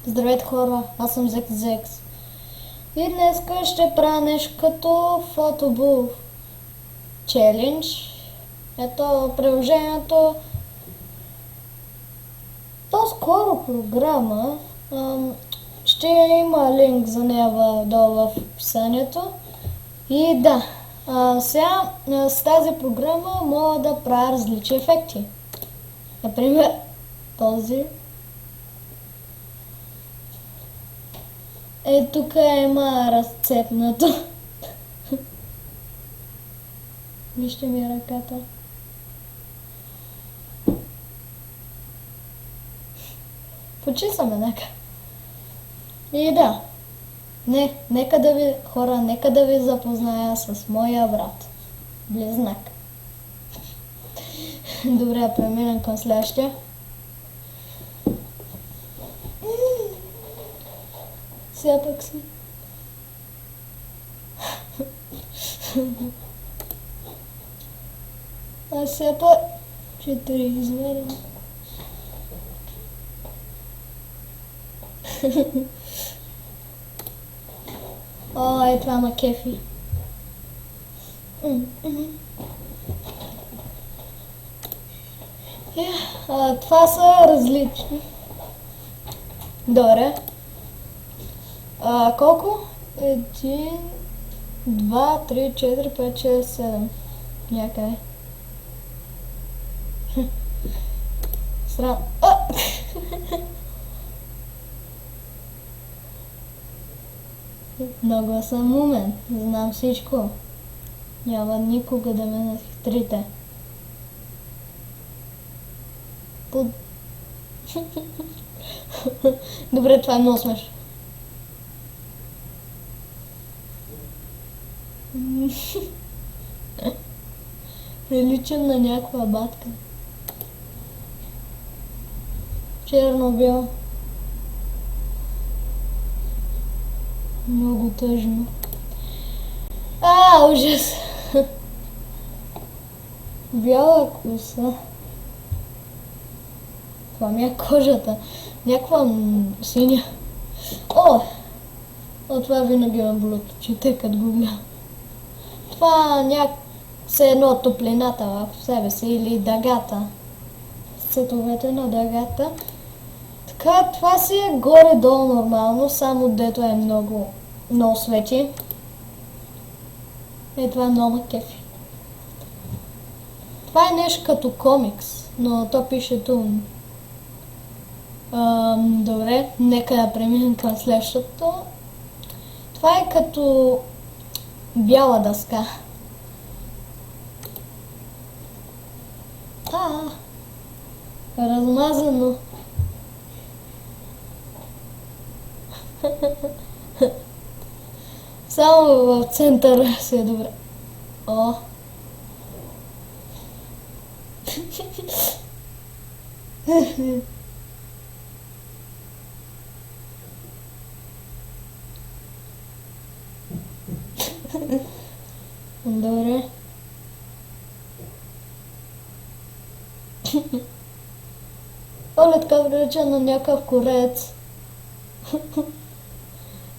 Здравейте хора, аз съм ZekZex. И днеска ще правя нещо като фотобуф челендж. Ето приложението. По-скоро програма. Ще има линк за нея долу в описанието. И да, сега с тази програма мога да правя различни ефекти. Например, този. Тук има разцепнато. Вижте ми ръката. Почисаме нека. И да. Нека да ви запозная с моя брат. Близнак. Добре, преминем към следващия. Сега пък си. А сега пък 4 измерени. О, това ма кефи. Това са различни. Добре. Колко? 1, 2, 3, 4, 5, 6, 7. Някъде. Срам. Много съм умен. Знам всичко. Няма никога да ме нахитрите. Добре, това е много смешно. Приличам на някаква батка. Черно-бял. Много тъжно. Ужас! Бяла коса. Това ми е кожата. Някаква синя. Това винаги ме болят очите, като го гледам. Това все едно топлината в себе си или дъгата. Цветовете на дъгата. Така, това си е горе-долу нормално, само дето е много свети. Това е много кефи. Това е нещо като комикс, но то пише ту. Добре, нека да преминем към следващото. Това е като бяла дъска. Размазано. Само в центъра си е добре. Добре. Така прилича на някакъв корец.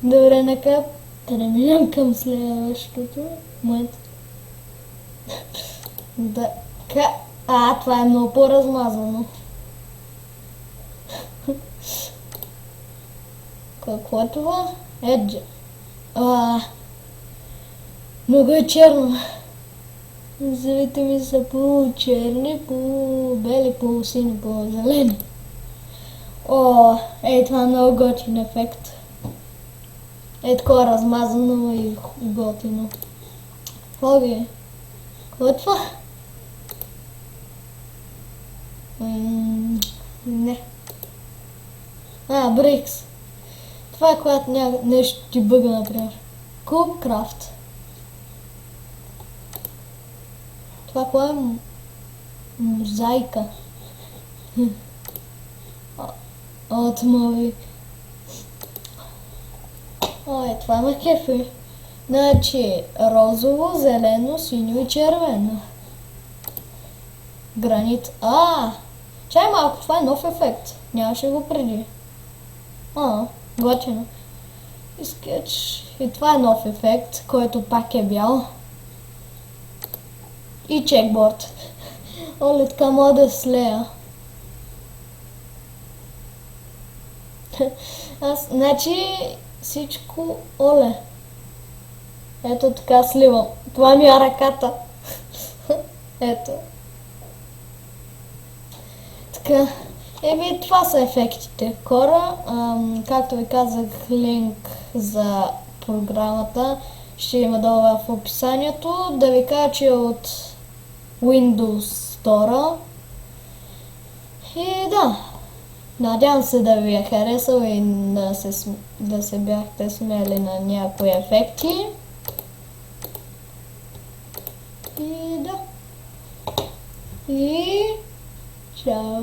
Добре, нека преминем към следващото. Това е много по-размазано. Какво е това? Еджа. Много е черно. Зъбите ми са по-черни, по-бели, по-сини, по-зелени. Това е много готин ефект. Такова размазано и готино. Какво е това? Не. Брикс. Това е когато нещо ти бъга, например. Кубкрафт. Това кое е? Мозайка. От мови. Това ме кефи. Значи, розово, зелено, синьо и червено. Гранит. Чай малко, това е нов ефект. Нямаше го преди. Готино. И скетч. И това е нов ефект, който пак е бял. И чекборд. Оле, така мога да слея. Значи всичко, оле. Ето така сливам. Това ми е ръката. Ето. Така. Това са ефектите. Хора, както ви казах, линк за програмата ще има долу в описанието. Да ви кажа, че е от Windows Store. И да, надявам се да ви е харесал и да се бяхте смели на някои ефекти. И да. И чао!